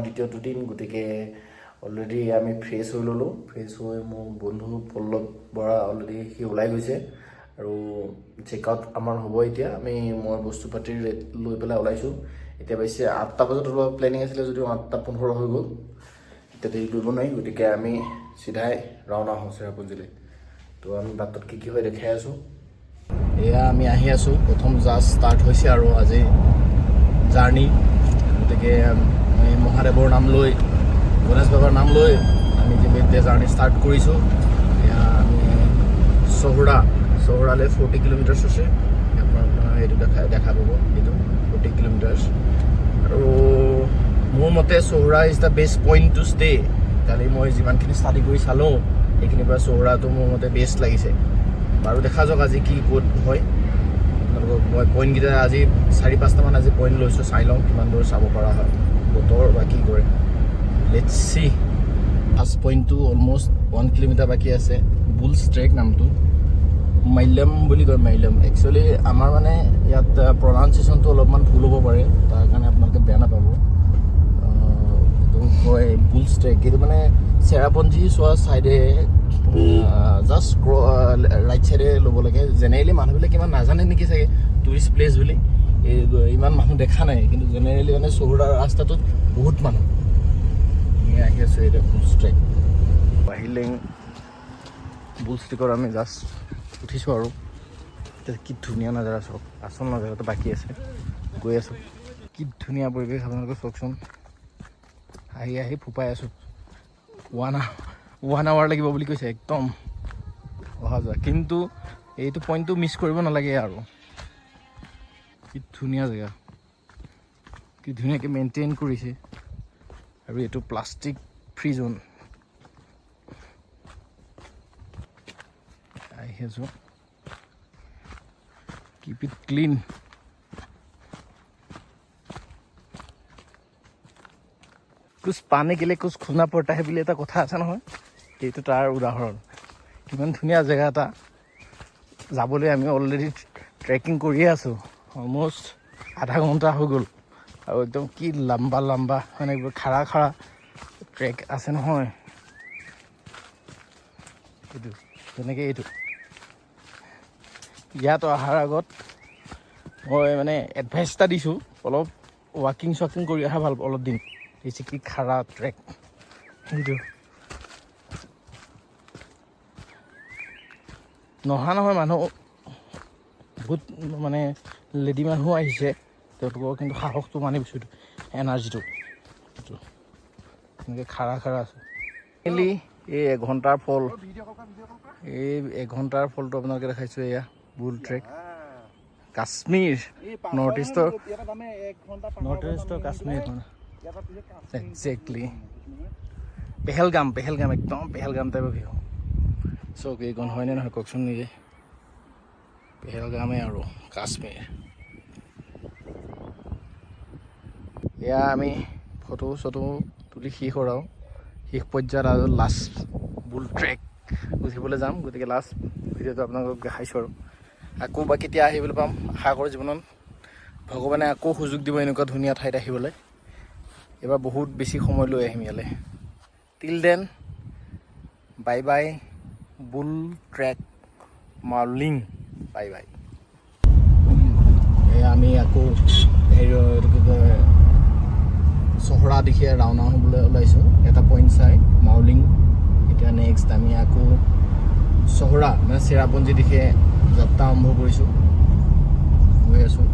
দ্বিতীয়টো দিন, গতিকে অলৰেডি আমি ফ্ৰেছ হৈ ল'লোঁ। ফ্ৰেছ হৈ মোৰ বন্ধু পল্লৱ বৰা অলৰেডি সি ওলাই গৈছে আৰু চেকআউট আমাৰ হ'ব এতিয়া। মই বস্তু পাতি লৈ পেলাই ওলাইছোঁ। এতিয়া পাইছে 8টা বজাত ওলোৱা প্লেনিং আছিলে, যদিও 8:15 হৈ গ'ল। এতিয়া দেৰি কৰিব নোৱাৰি, গতিকে আমি চিধাই ৰাওনা হওঁ চেৰাপুঞ্জীলৈ। তো আমি বাটত কি হয় দেখাই আছোঁ। এয়া আমি আহি আছোঁ, প্ৰথম জাষ্ট ষ্টাৰ্ট হৈছে আৰু আজি জাৰ্ণি। গতিকে আমি মহাদেৱৰ নাম লৈ, গণেশ বাবাৰ নাম লৈ আমি ইতিমধ্যে জাৰ্ণি ষ্টাৰ্ট কৰিছোঁ। এয়া আমি চহৰালৈ 40 কিলোমিটাৰ্ছ আছে। আপোনাৰ এইটো দেখা পাব, এইটো 40 কিলোমিটাৰ্ছ। আৰু মোৰ মতে Sohra is the best point to stay. কালি মই যিমানখিনি ষ্টাডি কৰি চালোঁ, সেইখিনিৰ পৰা চহৰাটো মোৰ মতে বেষ্ট লাগিছে। বাৰু দেখা যাওক আজি কি ক'ত হয়। আপোনালোকক মই পইণ্টকেইটা আজি 4-5টামান আজি পইণ্ট লৈছোঁ, চাই লওঁ কিমান দূৰ চাব পৰা হয়, বতৰ বা কি কৰে। Let's C. ফাৰ্ষ্ট পইণ্টটো অলমষ্ট 1 কিলোমিটাৰ বাকী আছে। বুলছ ট্ৰেক নামটো, মাইলাম বুলি কয়। মাইলাম একচুৱেলি আমাৰ মানে ইয়াত প্ৰনাউন্সিয়েশ্যনটো অলপমান ভুল হ'ব পাৰে, তাৰ কাৰণে আপোনালোকে বেয়া নাপাব। কয় বুলছ ট্ৰেক। এইটো মানে চেৰাপুঞ্জী চোৱা ছাইডে জাষ্ট ৰাইট ছাইডে ল'ব লাগে। জেনেৰেলি মানুহবিলাকে ইমান নাজানে নেকি চাগে টুৰিষ্ট প্লেচ বুলি, ইমান মানুহ দেখা নাই। কিন্তু জেনেৰেলি মানে চহৰাৰ ৰাস্তাটোত বহুত মানুহ। আমি আহি আছোঁ এতিয়া বুলছ ট্ৰেক। বাহিলেং বুলছ ট্ৰেকত আমি জাষ্ট উঠিছোঁ আৰু এতিয়া কি ধুনীয়া নাজাৰা চাওক। আচল নাজাৰাটো বাকী আছে, গৈ আছোঁ। কি ধুনীয়া পৰিৱেশ আপোনালোকে চাওকচোন। আহি ফোপাই আছোঁ। 1 আৱাৰ লাগিব বুলি কৈছে একদম অহা যোৱা। কিন্তু এইটো পইণ্টটো মিছ কৰিব নালাগে আৰু। কি ধুনীয়া জেগা, কি ধুনীয়াকৈ মেইনটেইন কৰিছে। আৰু এইটো প্লাষ্টিক ফ্ৰী জোন। আহি আছোঁ। Keep it clean. কুছ পানে কেলে কুছ খুনা পৰতা হে বুলি এটা কথা আছে নহয়, এইটো তাৰ উদাহৰণ। কিমান ধুনীয়া জেগা এটা যাবলৈ। আমি অলৰেডি ট্ৰেকিং কৰিয়ে আছোঁ, অলমষ্ট আধা ঘণ্টা হৈ গ'ল। আৰু একদম কি লাম্বা মানে খাৰা ট্ৰেক আছে নহয়। এইটো যেনেকৈ এইটো ইয়াত অহাৰ আগত মই মানে এডভাইচ এটা দিছোঁ, অলপ ৱাকিং কৰি অহা ভাল অলপ দিন। দেখিছে কি খাৰা ট্ৰেক। সেইটো নহয় মানুহ বহুত মানে লেডি মানুহো আহিছে, তেওঁলোকৰ কিন্তু সাহসটো মানি দিছোঁ, এনাৰ্জিটো এইটো এনেকৈ খাৰা আছে। মেইনলি এই 1 ঘণ্টাৰ ফল, এই 1 ঘণ্টাৰ ফলটো আপোনালোকে দেখাইছোঁ। এয়া বুল ট্ৰেক কাশ্মীৰ, নৰ্থ ইষ্টৰ কাশ্মীৰ একজেক্টলি। পেহেলগাম একদম পেহেলগাম টাইপৰ ভিউ। চক এইখন হয়নে নহয় কওকচোন নিজে। পেহেলগামে আৰু কাশ্মীৰ। এয়া আমি ফটো তুলি শেষ পৰ্যায়ত আৰু লাষ্ট বুল ট্ৰেক উঠিবলৈ যাম। গতিকে লাষ্ট ভিডিঅ'টো আপোনালোকক দেখাইছোঁ আৰু আকৌ বা কেতিয়া আহিবলৈ পাম। আশা কৰোঁ জীৱনত ভগৱানে আকৌ সুযোগ দিব এনেকুৱা ধুনীয়া ঠাইত আহিবলৈ। এইবাৰ বহুত বেছি সময় লৈ আহিম ইয়ালৈ। টিল দেন বাই বাই বুল ট্ৰেক মাউলিং, বাই। আমি আকৌ এইটো কি কয় চহৰা দিশে ৰাওনা হ'বলৈ ওলাইছোঁ। এটা পইণ্ট চাই মাউলিং। এতিয়া নেক্সট আমি আকৌ চহৰা মানে চেৰাপুঞ্জী দিশে যাত্ৰা আৰম্ভ কৰিছোঁ, গৈ আছোঁ।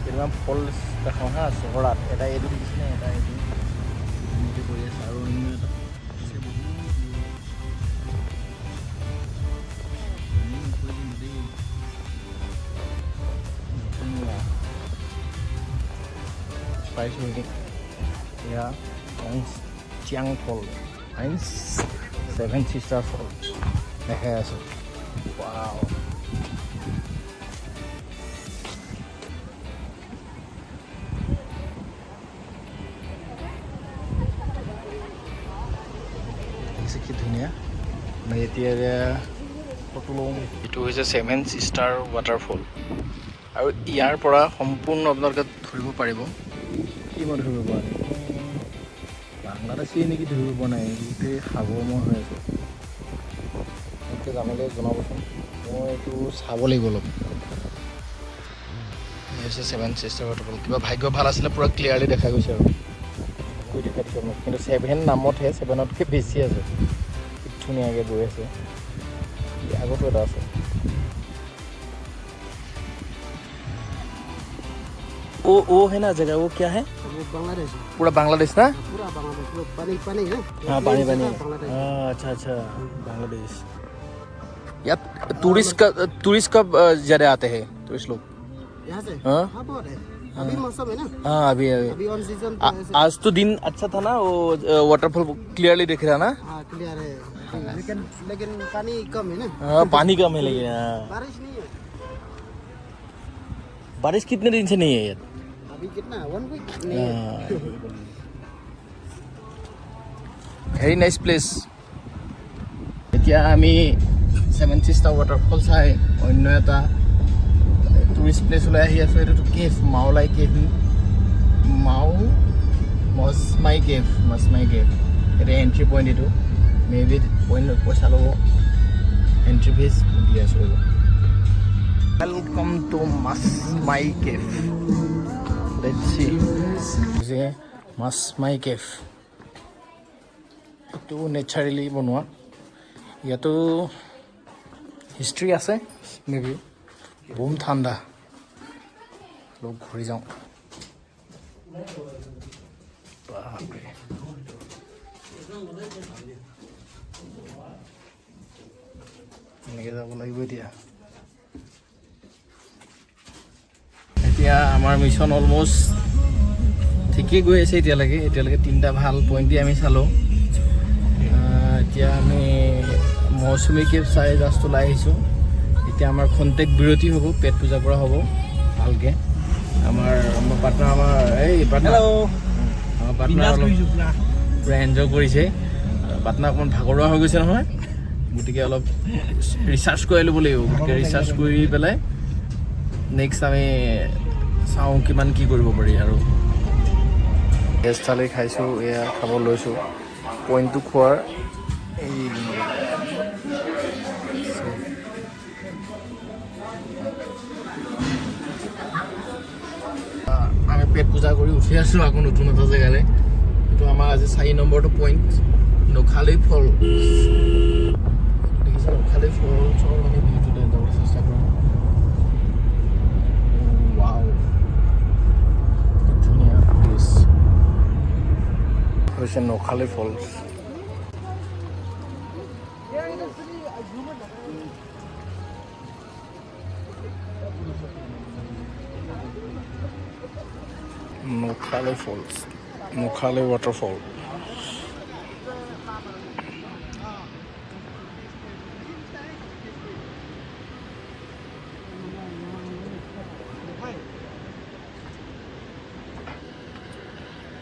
কেইটামান ফল দেখাওঁ হা চহৰাত। এটা এইটো দেখিছিলে, এটা এইটো কৰি আছে আৰু অন্য এটা পাইছোঁ নেকি এয়া চিয়াং ফল আইন্স 7 Sisters ফল দেখাই আছোঁ ৱাও কি ধুনীয়া মই এতিয়া ফটো লওঁ এইটো হৈছে 7 Sisters ৱাটাৰফল আৰু ইয়াৰ পৰা সম্পূৰ্ণ আপোনালোকে ধৰিব পাৰিব কি মই ধৰিব পৰা নাই বাংলাদেশী নেকি ধৰিব পৰা নাই গোটেই সাগৰময় হৈ আছে জানিলে জনাবচোন মই এইটো চাব লাগিব অলপ হৈছে 7 Sisters ৱাটাৰফল কিবা ভাগ্য ভাল আছিলে পূৰা ক্লিয়াৰলি দেখা গৈছে আৰু কৈ দেখা দিছে মোক কিন্তু 7 নামতহে 7তকৈ বেছি আছে ধুনীয়াকৈ গৈ আছে আগতো এটা আছে वो है ना जगह वो क्या है वो बांग्लादेश पूरा बांग्लादेश ना पूरा बांग्लादेश वो पानी है हाँ पानी पानी बांग्लादेश अच्छा बांग्लादेश यार टूरिस्ट कब ज़्यादा आते हैं टूरिस्ट लोग यहाँ से हाँ बहुत है अभी मौसम है ना हाँ अभी ऑन सीजन आज तो दिन अच्छा था ना वो वाटरफॉल क्लियरली दिख रहा ना हाँ क्लियर है लेकिन पानी कम है ना हाँ पानी कम है लेकिन बारिश नहीं है बारिश कितने दिन से नहीं है यार अभी कितना 1 वीक नहीं है ভেৰি নাইচ প্লেচ এতিয়া আমি 7 Sisters ৱাটাৰফল চাই অন্য এটা টুৰিষ্ট প্লেচ ওলাই আহি আছোঁ এইটো কেভ মাওলাই কেভ মছমাই কেভ এতিয়া এণ্ট্ৰি পইণ্ট এইটো মেবি পইণ্ট পইচা ল'ব এণ্ট্ৰি ফিজ দি আছোঁ ৱেলকাম টু মছমাই কেভ লেটছ সি যে মছমাই কেভ এইটো নেচাৰেলি বনোৱা ইয়াতো হিষ্ট্ৰী আছে মেবি বহুত ঠাণ্ডা অলপ ঘূৰি যাওঁ এনেকৈ যাব লাগিব এতিয়া আমাৰ মিছন অলমষ্ট ঠিকেই গৈ আছে এতিয়ালৈকে 3টা ভাল পইণ্ট দি আমি চালোঁ এতিয়া আমি মৌচুমী কেভ চাই জাষ্ট ওলাই আহিছোঁ এতিয়া আমাৰ খন্তেক বিৰতি হ'ব পেট পূজা কৰা হ'ব ভালকৈ আমাৰ পাৰ্টনাৰ আমাৰ পাৰ্টনাৰ পূৰা এনজয় কৰিছে পাৰ্টনাৰ অকণমান ভাগৰুৱা হৈ গৈছে নহয় গতিকে অলপ ৰিচাৰ্জ কৰি ল'ব লাগিব গতিকে ৰিচাৰ্জ কৰি পেলাই নেক্সট আমি চাওঁ কিমান কি কৰিব পাৰি আৰু ভেজ থালি খাইছোঁ এয়া খাব লৈছোঁ পইণ্টটো খোৱাৰ আমি পেট পূজা কৰি উঠি আছোঁ আকৌ নতুন এটা জেগালৈ এইটো আমাৰ আজি 4 নম্বৰটো পইণ্ট নখালী ফল দেখিছে নখালী ফলছৰ মানে ভিউটোলৈ যাবলৈ চেষ্টা কৰোঁ ৱাও ধুনীয়া প্লেচ হৈছে নখালী ফলছ Nokhali Falls, Nokhali Waterfall.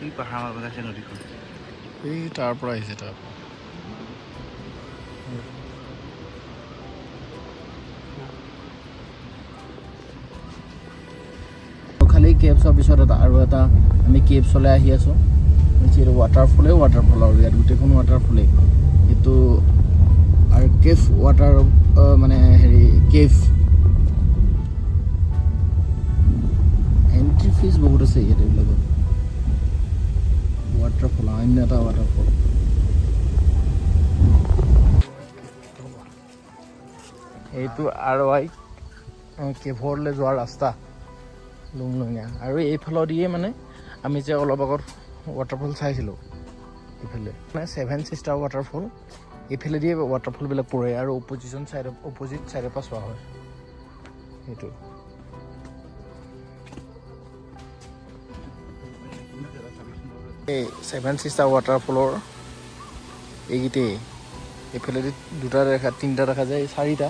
এই পাহাৰৰ পৰা আছে নদীখন এই তাৰ পৰা আহিছে তাৰ খালি কেভছৰ পিছত আৰু এটা আমি কেভছলৈ আহি আছোঁ যিহেতু ৱাটাৰফল আৰু ইয়াত গোটেইখন ৱাটাৰফলেই এইটো আৰু কেভ ৱাটাৰ মানে হেৰি কেভ এণ্ট্ৰি ফিজ বহুত আছে ইয়াত এইবিলাকত ৱাটাৰফল অন্য এটা ৱাটাৰফল এইটো RY কেভলৈ যোৱাৰ ৰাস্তা লুংলুঙীয়া আৰু এইফালৰ দিয়ে মানে আমি যে অলপ আগত ৱাটাৰফল চাইছিলোঁ এইফালে মানে 7 Sisters ৱাটাৰফল এইফালে দিয়ে ৱাটাৰফলবিলাক পৰে আৰু অপজিট চাইডৰ পৰা চোৱা হয় সেইটো এই 7 Sisters ৱাটাৰফলৰ এইকেইটাই এইফালে দুটা দেখা তিনিটা দেখা যায় চাৰিটা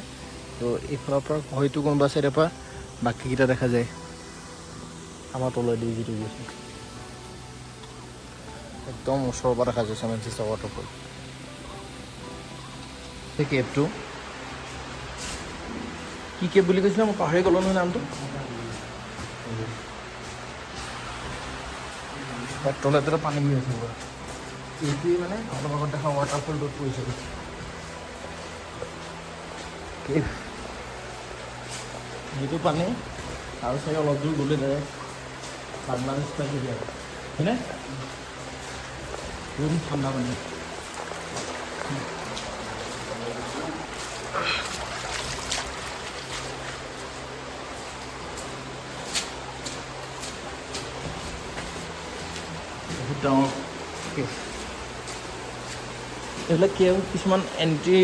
তো এইফালৰ পৰা হয়তো কোনোবা চাইডৰ পৰা বাকীকেইটা দেখা যায় আমাৰ তলেদি যিটো গৈছে একদম ওচৰৰ পৰা দেখা যায় 7 Sisters ৱাটাৰফল এই কেবটো কি কেব বুলি কৈছিলে মই পাহৰি গ'লো নহয় নামটো তলে তলে পানী হৈ আছে পুৰা এইটোৱে মানে অলপ আগত দেখা ৱাটাৰফলটোত পৰিছে যিটো পানী আৰু চাগে অলপ দূৰ গ'লে ডাইৰেক্ট বাংলাদেশ পাই যাবি আৰু হয়নে বহুত ঠাণ্ডা পানী বহুত ডাঙৰ এইবিলাক কি আৰু কিছুমান এণ্ট্ৰি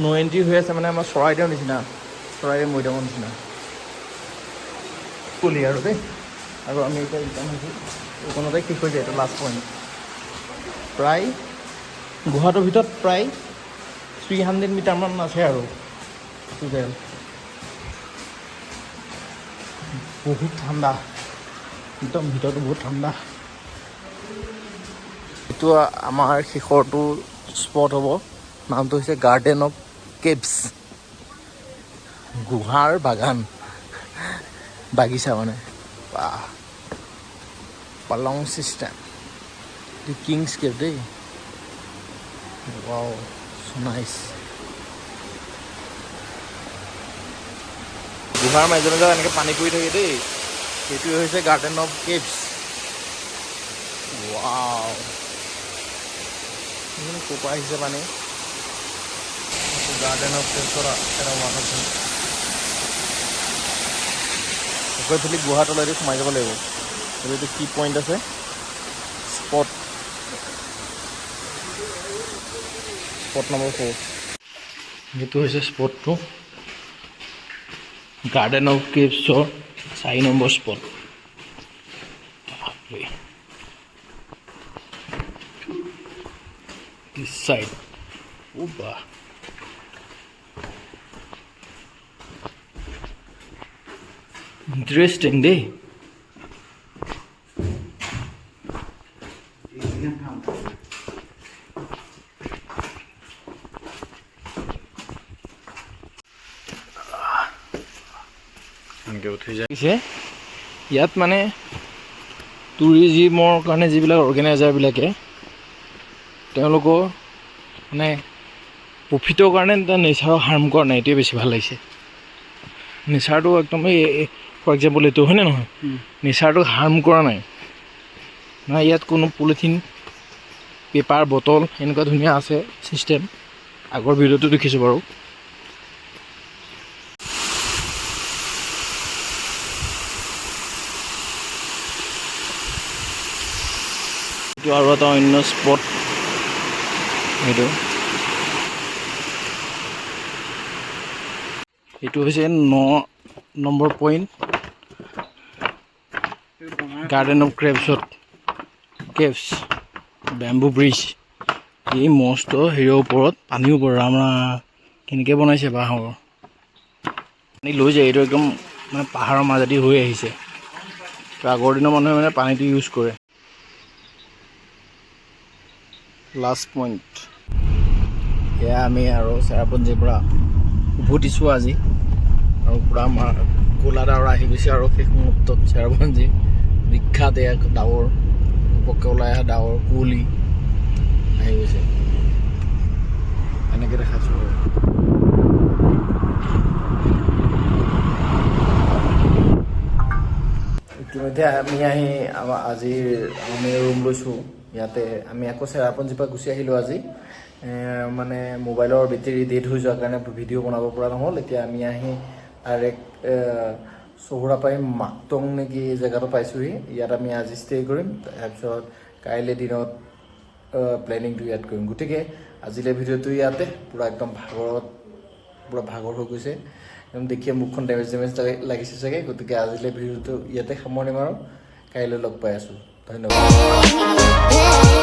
ন' এণ্ট্ৰি হৈ আছে মানে আমাৰ চৰাইদেউৰ নিচিনা চৰাইদেউ মৈদামৰ নিচিনা কলি আৰু দেই আৰু আমি এতিয়া ৰিটাৰ্ণ হৈছোঁ এইখনতে শেষ হৈ যায় এইটো লাষ্ট পইণ্ট প্ৰায় গুহাটোৰ ভিতৰত প্ৰায় 300 মিটাৰমান আছে আৰু টোটেল বহুত ঠাণ্ডা একদম ভিতৰটো বহুত ঠাণ্ডা এইটো আমাৰ শেষৰটো স্পট হ'ব নামটো হৈছে গাৰ্ডেন অফ কেভছ গুহাৰ বাগিচা মানে পালং চিষ্টেম দি কিংছ কেভ দেই ৱাও নাইচ গুহাৰ মাজে মাজে এনেকৈ পানী পৰি থাকে দেই সেইটোৱে হৈছে গাৰ্ডেন অফ কেভছ ৱাও ক'ৰ পৰা আহিছে পানী গাৰ্ডেন অফ কেভছৰ এটা ৱাটাৰফল গৈ পেলি গুহাৰ তলেদি সোমাই যাব লাগিব এইটো কি পইণ্ট আছে স্পট নম্বৰ 4 এইটো হৈছে স্পটটো গাৰ্ডেন অফ কেভছৰ 4 number spot this side oba interesting day ইয়াত মানে টুৰিজিমৰ কাৰণে যিবিলাক অৰ্গেনাইজাৰবিলাকে তেওঁলোকৰ মানে প্ৰফিটৰ কাৰণে এটা নেচাৰক হাৰ্ম কৰা নাই এইটোৱে বেছি ভাল লাগিছে নেচাৰটো একদম এই ফৰ এক্সাম্পল এইটো হয়নে নহয় নেচাৰটোক হাৰ্ম কৰা নাই না ইয়াত কোনো পলিথিন পেপাৰ বটল এনেকুৱা ধুনীয়া আছে ছিষ্টেম আগৰ ভিডিঅ'টো দেখিছোঁ বাৰু এইটো আৰু এটা অন্য স্পট এইটো হৈছে 9 number point garden of caves bamboo bridge এই মস্ত হেৰিৰ ওপৰত পানীৰ ওপৰত আমাৰ কেনেকৈ বনাইছে বাঁহৰ পানী লৈ যায় এইটো একদম মানে পাহাৰৰ মাজেদি হৈ আহিছে তো আগৰ দিনৰ মানুহে মানে পানীটো ইউজ কৰে লাষ্ট পইণ্ট এয়া আমি আৰু চেৰাপুঞ্জীৰ পৰা উভতিছোঁ আজি আৰু পূৰা আমাৰ ক'লা ডাৱৰ আহি গৈছে আৰু শেষ মুহূৰ্তত চেৰাপুঞ্জী বিখ্যাত এয়া ডাৱৰ উপকে ওলাই অহা ডাৱৰ কুঁৱলী আহি গৈছে এনেকৈ দেখাইছোঁ আৰু ইতিমধ্যে আমি আহি আমাৰ আজিৰ আমি ৰুম লৈছোঁ ইয়াতে আমি আকৌ চেৰাপুঞ্জীৰ পৰা গুচি আহিলোঁ আজি মানে মোবাইলৰ বেটেৰী ডেড হৈ যোৱাৰ কাৰণে ভিডিঅ' বনাব পৰা নহ'ল এতিয়া আমি আহি ডাইৰেক্ট চহৰাপাই মাকটং নেকি জেগাটো পাইছোঁহি ইয়াত আমি আজি ষ্টে' কৰিম তাৰপিছত কাইলৈ দিনত প্লেনিংটো ইয়াত কৰিম গতিকে আজিলৈ ভিডিঅ'টো ইয়াতে পূৰা একদম ভাগৰ হৈ গৈছে একদম দেখিয়ে মুখখন ডেমেজ লাগিছে চাগে গতিকে আজিলৈ ভিডিঅ'টো ইয়াতে সামৰণি মাৰোঁ কাইলৈ লগ পাই আছোঁ ধন্যবাদ